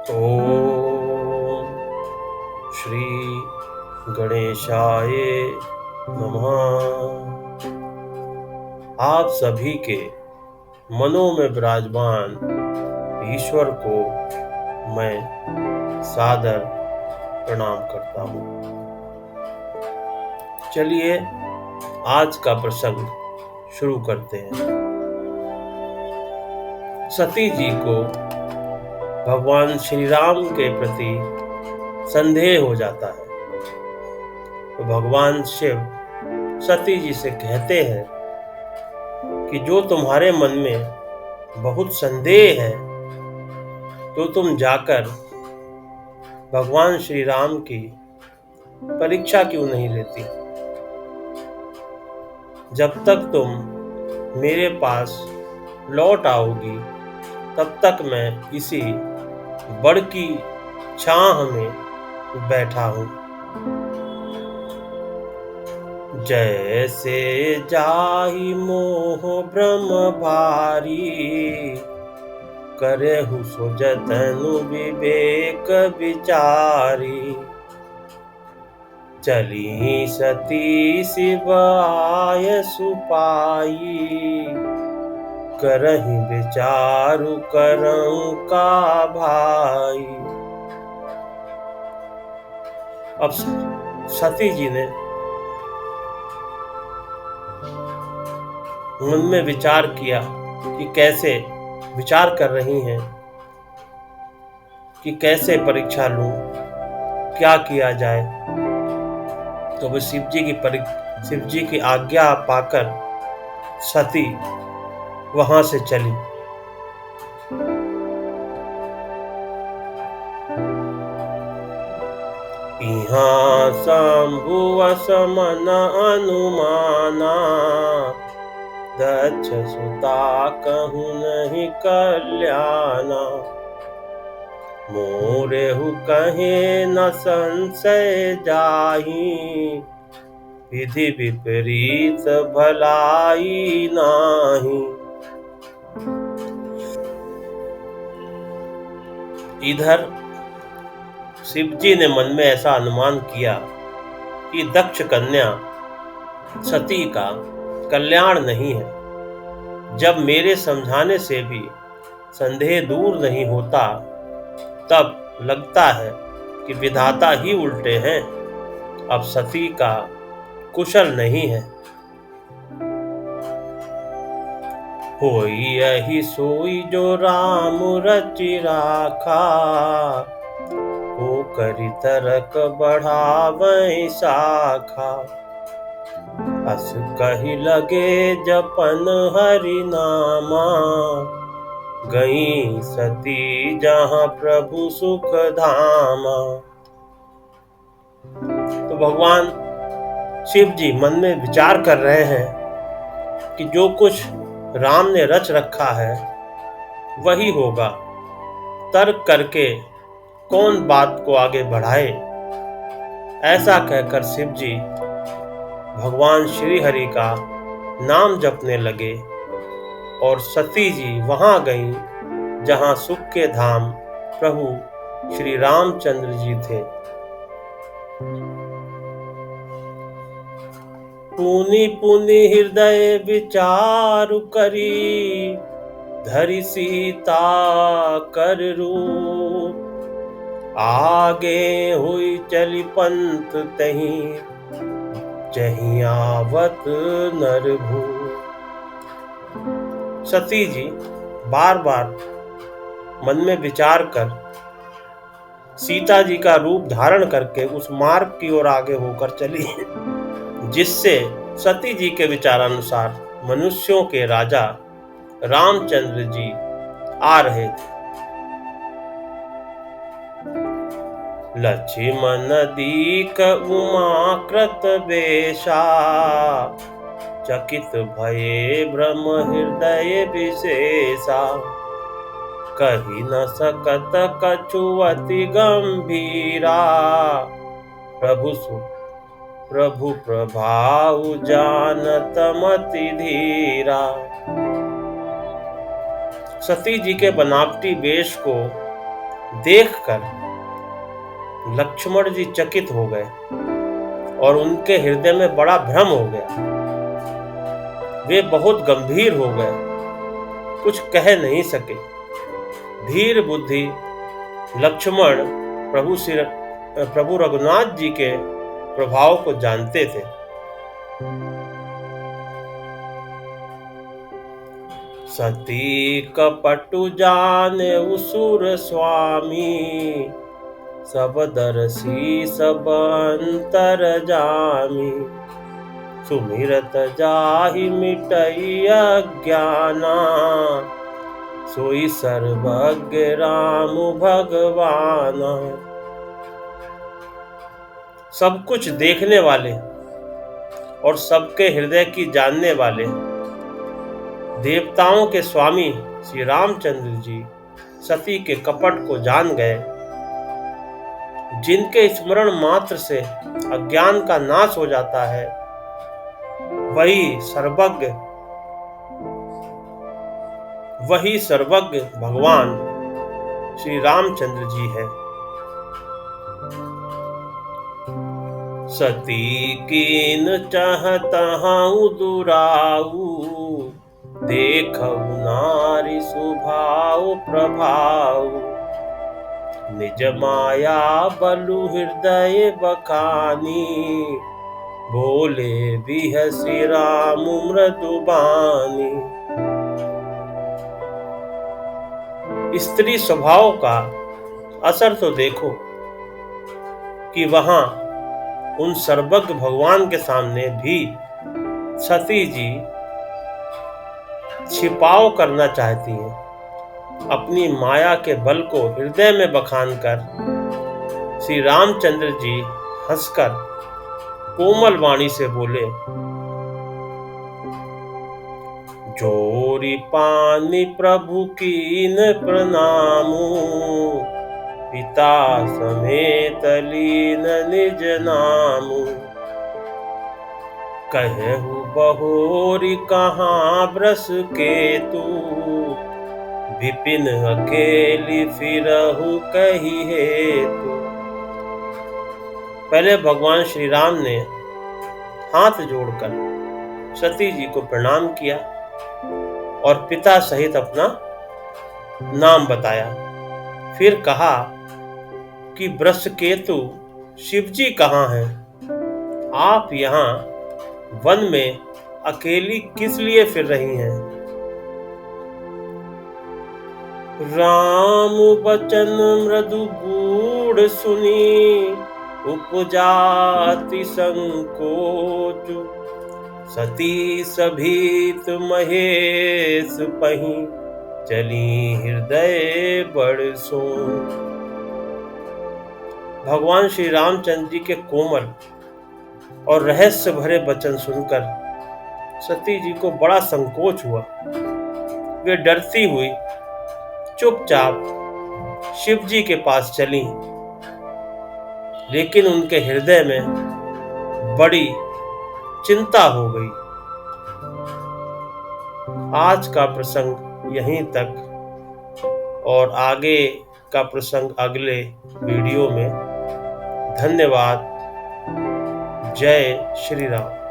ओम श्री गणेशाय नमः। आप सभी के मनों में विराजमान ईश्वर को मैं सादर प्रणाम करता हूँ। चलिए आज का प्रसंग शुरू करते हैं। सती जी को भगवान श्री राम के प्रति संदेह हो जाता है, तो भगवान शिव सती जी से कहते हैं कि जो तुम्हारे मन में बहुत संदेह है तो तुम जाकर भगवान श्री राम की परीक्षा क्यों नहीं लेती। जब तक तुम मेरे पास लौट आओगी तब तक मैं इसी बड़ की छाह में बैठा हूँ। जैसे जाहि मोह भ्रम भारी, करहु सो जतनु विवेक विचारी। चली सती शिव आय सुपाई, करहि विचारु करऊं का भाई। अब सती जी ने मन में विचार किया कि कैसे विचार कर रही हैं कि कैसे परीक्षा लूं, क्या किया जाए। तो वो शिव जी की आज्ञा पाकर सती वहां से चली। इहाँ शंभु असमन अनुमाना, दक्ष सुता कहूँ नहीं कल्याणा। मोरेहु कहे न संशय जाहि, विधि विपरीत भलाई नाही। इधर शिव जी ने मन में ऐसा अनुमान किया कि दक्ष कन्या सती का कल्याण नहीं है। जब मेरे समझाने से भी संदेह दूर नहीं होता, तब लगता है कि विधाता ही उल्टे हैं। अब सती का कुशल नहीं है। होई यही सोई जो राम रचि राखा, को करि तरक बढ़ावै शाखा। अस कहि लगे जपन हरि नामा, गई सती जहाँ प्रभु सुख धामा। तो भगवान शिव जी मन में विचार कर रहे हैं कि जो कुछ राम ने रच रखा है वही होगा। तर्क करके कौन बात को आगे बढ़ाए। ऐसा कहकर शिव जी भगवान श्री हरि का नाम जपने लगे और सती जी वहां गईं जहां सुख के धाम प्रभु श्री रामचंद्र जी थे। पुनि पुनि हृदय विचारु करी, धरि सीता कर रूप। आगे हुई चली पंथ तहीं, जहीं आवत नर भूप। सती जी बार बार मन में विचार कर सीता जी का रूप धारण करके उस मार्ग की ओर आगे होकर चली, जिससे सती जी के विचारानुसार मनुष्यों के राजा रामचंद्र जी आ रहे थे। लक्ष्मण दीख उमा कृत बेशा, चकित भये भ्रम हृदय विशेषा। कही न सकत कछु अति गंभीरा, प्रभु प्रभाव जानत मति धीरा। सती जी के बनावटी वेश को देखकर लक्ष्मण जी चकित हो गए और उनके हृदय में बड़ा भ्रम हो गया। वे बहुत गंभीर हो गए, कुछ कह नहीं सके। धीर बुद्धि लक्ष्मण प्रभु रघुनाथ जी के प्रभाव को जानते थे। सती कपटु जाने उसुर स्वामी, सब दरसी सब अंतर जामी। सुमिरत जाहि मिटई अज्ञाना, सोई सर्वज्ञ राम भगवाना। सब कुछ देखने वाले और सबके हृदय की जानने वाले देवताओं के स्वामी श्री रामचंद्र जी सती के कपट को जान गए। जिनके स्मरण मात्र से अज्ञान का नाश हो जाता है, वही सर्वज्ञ भगवान श्री रामचंद्र जी है। सती कीन चाहतहु दुराऊ, देखऊ नारी सुभाव प्रभाव। निज माया बलु हृदय बखानी, बोले बिहसी राम मृदुबानी। स्त्री स्वभाव का असर तो देखो कि वहां उन सर्वज्ञ भगवान के सामने भी सती जी छिपाव करना चाहती हैं। अपनी माया के बल को हृदय में बखान कर श्री रामचंद्र जी हंसकर कोमल वाणी से बोले, जोरी पानी प्रभु कीन प्रणामू, पिता समेत लीन निज नामू। कहु बहोरी कहाँ ब्रस केतु, विपिन अकेली फिरहु कही हेतु। पहले भगवान श्री राम ने हाथ जोड़कर सती जी को प्रणाम किया और पिता सहित अपना नाम बताया। फिर कहा कि वृषकेतु शिव जी कहाँ हैं? आप यहाँ वन में अकेली किस लिए फिर रही हैं? राम बचन मृदु गूढ़ सुनी, उपजाति संकोच। सती सभीत महेश पही, चली हृदय बड़ सोच। भगवान श्री रामचंद्र जी के कोमल और रहस्य भरे वचन सुनकर सती जी को बड़ा संकोच हुआ। वे डरती हुई चुपचाप शिव जी के पास चली, लेकिन उनके हृदय में बड़ी चिंता हो गई। आज का प्रसंग यहीं तक और आगे का प्रसंग अगले वीडियो में। धन्यवाद। जय श्री राम।